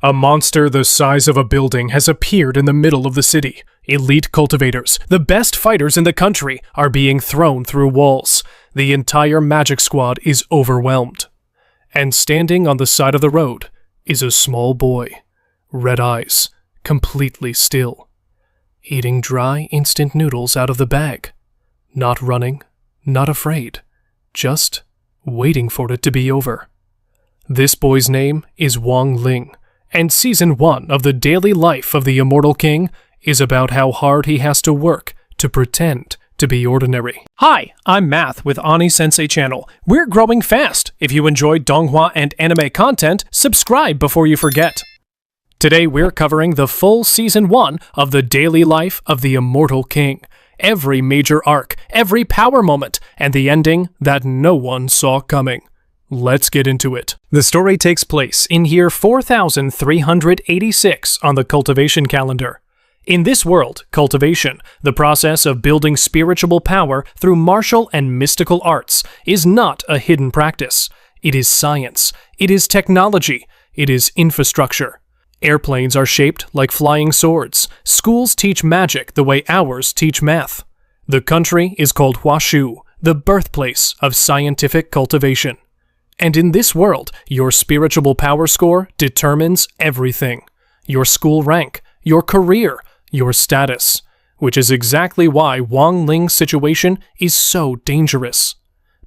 A monster the size of a building has appeared in the middle of the city. Elite cultivators, the best fighters in the country, are being thrown through walls. The entire magic squad is overwhelmed. And standing on the side of the road is a small boy. Red eyes, completely still. Eating dry instant noodles out of the bag. Not running, not afraid. Just waiting for it to be over. This boy's name is Wang Ling. And Season 1 of the daily life of the Immortal King is about how hard he has to work to pretend to be ordinary. Hi, I'm Math with AniSensei channel. We're growing fast. If you enjoy Donghua and anime content, subscribe before you forget. Today we're covering the full Season 1 of the daily life of the Immortal King. Every major arc, every power moment, and the ending that no one saw coming. Let's get into it. The story takes place in year 4386 on the Cultivation calendar. In this world, cultivation, the process of building spiritual power through martial and mystical arts, is not a hidden practice. It is science. It is technology. It is infrastructure. Airplanes are shaped like flying swords. Schools teach magic the way ours teach math. The country is called Huashu, the birthplace of scientific cultivation. And in this world, your spiritual power score determines everything. Your school rank, your career, your status. Which is exactly why Wang Ling's situation is so dangerous.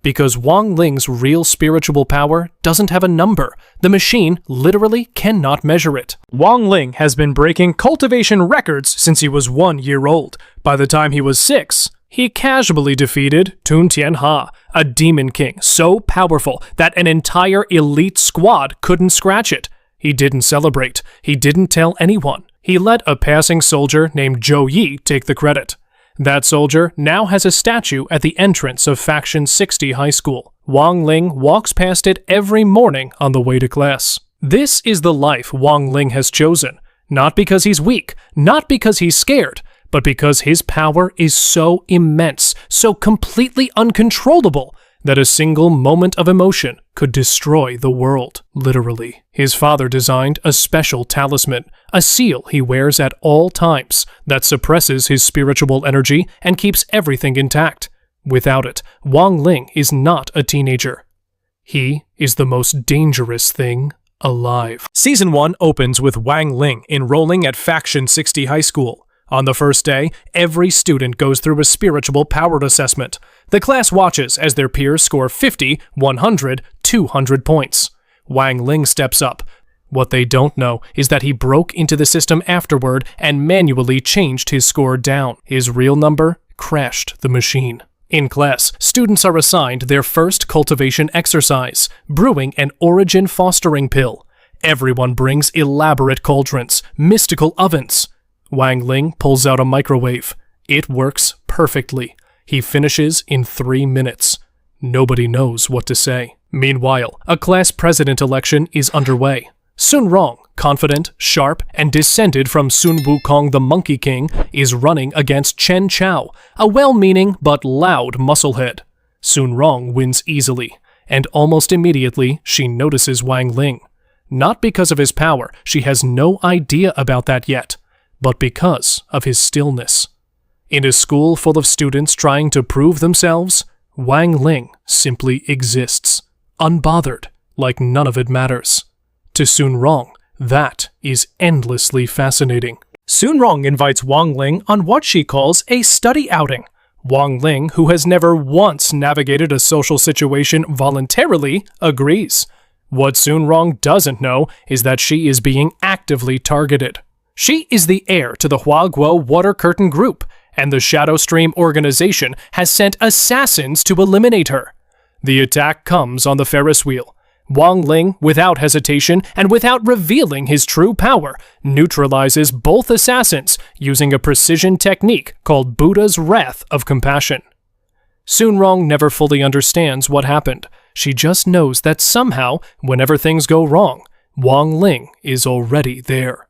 Because Wang Ling's real spiritual power doesn't have a number. The machine literally cannot measure it. Wang Ling has been breaking cultivation records since he was 1 year old. By the time he was 6, he casually defeated Tun Tianha, a demon king so powerful that an entire elite squad couldn't scratch it. He didn't celebrate. He didn't tell anyone. He let a passing soldier named Zhou Yi take the credit. That soldier now has a statue at the entrance of Faction 60 High School. Wang Ling walks past it every morning on the way to class. This is the life Wang Ling has chosen. Not because he's weak, not because he's scared, but because his power is so immense, so completely uncontrollable, that a single moment of emotion could destroy the world, literally. His father designed a special talisman, a seal he wears at all times, that suppresses his spiritual energy and keeps everything intact. Without it, Wang Ling is not a teenager. He is the most dangerous thing alive. Season 1 opens with Wang Ling enrolling at Faction 60 High School. On the first day, every student goes through a spiritual power assessment. The class watches as their peers score 50, 100, 200 points. Wang Ling steps up. What they don't know is that he broke into the system afterward and manually changed his score down. His real number crashed the machine. In class, students are assigned their first cultivation exercise, brewing an origin fostering pill. Everyone brings elaborate cauldrons, mystical ovens. Wang Ling pulls out a microwave. It works perfectly. He finishes in 3 minutes. Nobody knows what to say. Meanwhile, a class president election is underway. Sun Rong, confident, sharp, and descended from Sun Wukong the Monkey King, is running against Chen Chao, a well-meaning but loud musclehead. Sun Rong wins easily, and almost immediately she notices Wang Ling. Not because of his power, she has no idea about that yet, but because of his stillness. In a school full of students trying to prove themselves, Wang Ling simply exists, unbothered, like none of it matters. To Sun Rong, that is endlessly fascinating. Sun Rong invites Wang Ling on what she calls a study outing. Wang Ling, who has never once navigated a social situation voluntarily, agrees. What Sun Rong doesn't know is that she is being actively targeted. She is the heir to the Huaguo Water Curtain Group, and the Shadow Stream organization has sent assassins to eliminate her. The attack comes on the Ferris wheel. Wang Ling, without hesitation and without revealing his true power, neutralizes both assassins using a precision technique called Buddha's Wrath of Compassion. Sun Rong never fully understands what happened. She just knows that somehow, whenever things go wrong, Wang Ling is already there.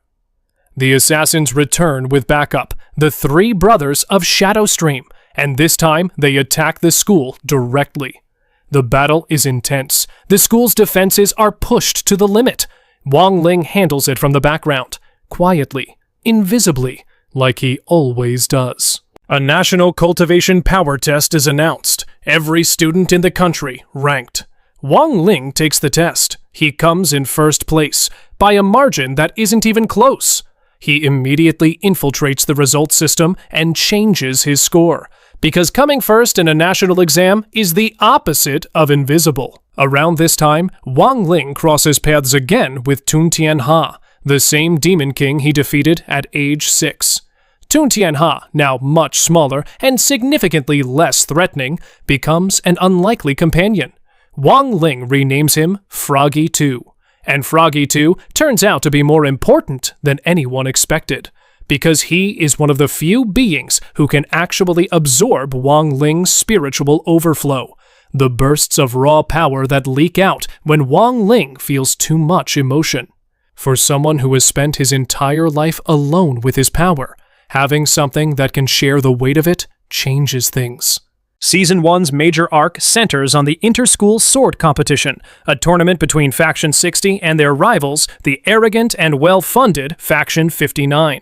The assassins return with backup, the 3 brothers of Shadow Stream, and this time they attack the school directly. The battle is intense. The school's defenses are pushed to the limit. Wang Ling handles it from the background, quietly, invisibly, like he always does. A national cultivation power test is announced. Every student in the country ranked. Wang Ling takes the test. He comes in first place, by a margin that isn't even close. He immediately infiltrates the result system and changes his score, because coming first in a national exam is the opposite of invisible. Around this time, Wang Ling crosses paths again with Tun Tianha, the same demon king he defeated at age 6. Tun Tianha, now much smaller and significantly less threatening, becomes an unlikely companion. Wang Ling renames him Froggy 2, and Froggy 2 turns out to be more important than anyone expected, because he is one of the few beings who can actually absorb Wang Ling's spiritual overflow, the bursts of raw power that leak out when Wang Ling feels too much emotion. For someone who has spent his entire life alone with his power, having something that can share the weight of it changes things. Season 1's major arc centers on the inter-school sword competition, a tournament between Faction 60 and their rivals, the arrogant and well-funded Faction 59.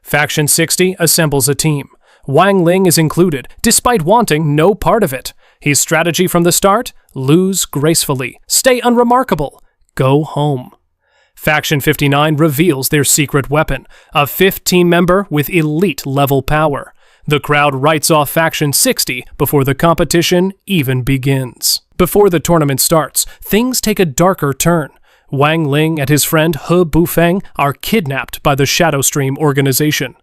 Faction 60 assembles a team. Wang Ling is included, despite wanting no part of it. His strategy from the start? Lose gracefully, stay unremarkable, go home. Faction 59 reveals their secret weapon, a 5th team member with elite-level power. The crowd writes off Faction 60 before the competition even begins. Before the tournament starts, things take a darker turn. Wang Ling and his friend He Bufeng are kidnapped by the Shadowstream organization.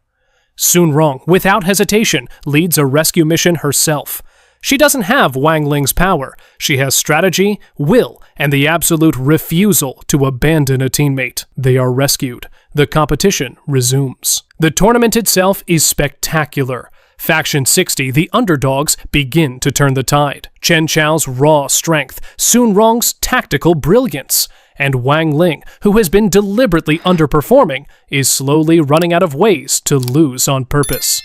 Sun Rong, without hesitation, leads a rescue mission herself. She doesn't have Wang Ling's power. She has strategy, will, and the absolute refusal to abandon a teammate. They are rescued. The competition resumes. The tournament itself is spectacular. Faction 60, the underdogs, begin to turn the tide. Chen Chao's raw strength, Sun Rong's tactical brilliance, and Wang Ling, who has been deliberately underperforming, is slowly running out of ways to lose on purpose.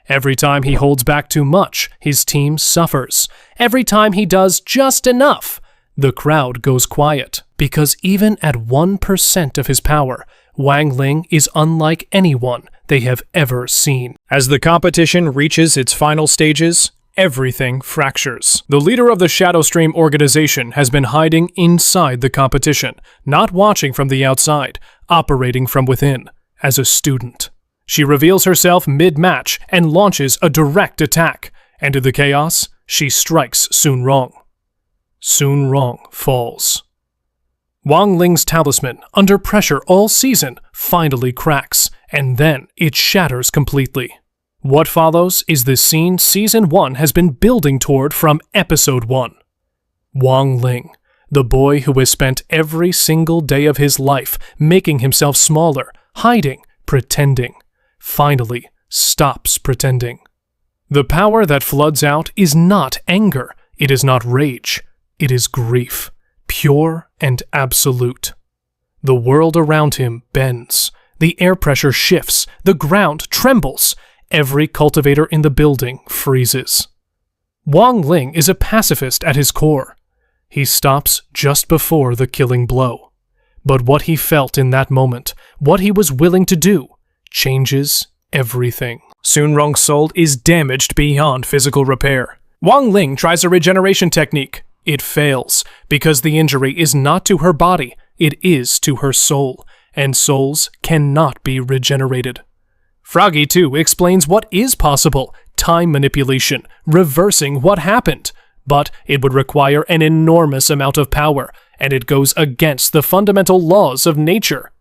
Every time he holds back too much, his team suffers. Every time he does just enough, the crowd goes quiet. Because even at 1% of his power, Wang Ling is unlike anyone they have ever seen. As the competition reaches its final stages, everything fractures. The leader of the Shadowstream organization has been hiding inside the competition, not watching from the outside, operating from within, as a student. She reveals herself mid-match and launches a direct attack, and in the chaos, she strikes Sun Rong. Sun Rong falls. Wang Ling's talisman, under pressure all season, finally cracks, and then it shatters completely. What follows is the scene Season 1 has been building toward from Episode 1. Wang Ling, the boy who has spent every single day of his life making himself smaller, hiding, pretending, finally stops pretending. The power that floods out is not anger, it is not rage, it is grief, pure and absolute. The world around him bends, the air pressure shifts, the ground trembles, every cultivator in the building freezes. Wang Ling is a pacifist at his core. He stops just before the killing blow. But what he felt in that moment, what he was willing to do, changes everything. Sun Rong's soul is damaged beyond physical repair. Wang Ling tries a regeneration technique. It fails, because the injury is not to her body, it is to her soul, and souls cannot be regenerated. Froggy 2 explains what is possible, time manipulation, reversing what happened, but it would require an enormous amount of power, and it goes against the fundamental laws of nature.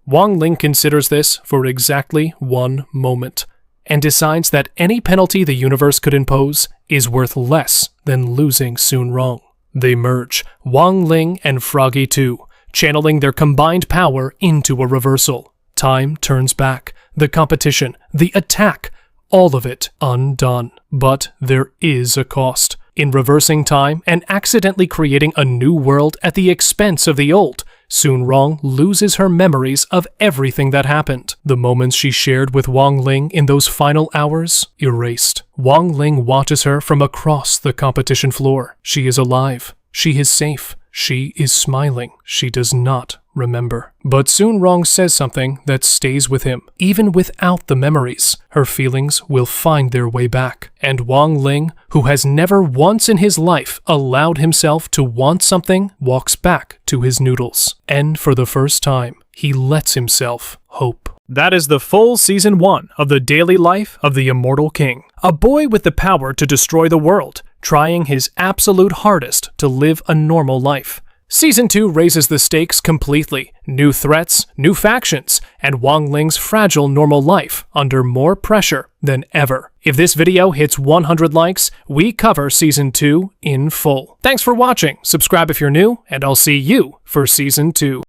Wang Ling considers this for exactly 1 moment, and decides that any penalty the universe could impose is worth less than losing Sun Rong. They merge, Wang Ling and Froggy 2, channeling their combined power into a reversal. Time turns back, the competition, the attack, all of it undone. But there is a cost. In reversing time and accidentally creating a new world at the expense of the old, Sun Rong loses her memories of everything that happened. The moments she shared with Wang Ling in those final hours, erased. Wang Ling watches her from across the competition floor. She is alive. She is safe. She is smiling. She does not remember. But soon Rong says something that stays with him. Even without the memories, her feelings will find their way back. And Wang Ling, who has never once in his life allowed himself to want something, walks back to his noodles. And for the first time, he lets himself hope. That is the full Season 1 of the daily life of the Immortal King. A boy with the power to destroy the world, trying his absolute hardest to live a normal life. Season 2 raises the stakes completely. New threats, new factions, and Wang Ling's fragile normal life under more pressure than ever. If this video hits 100 likes, we cover Season 2 in full. Thanks for watching, subscribe if you're new, and I'll see you for Season 2.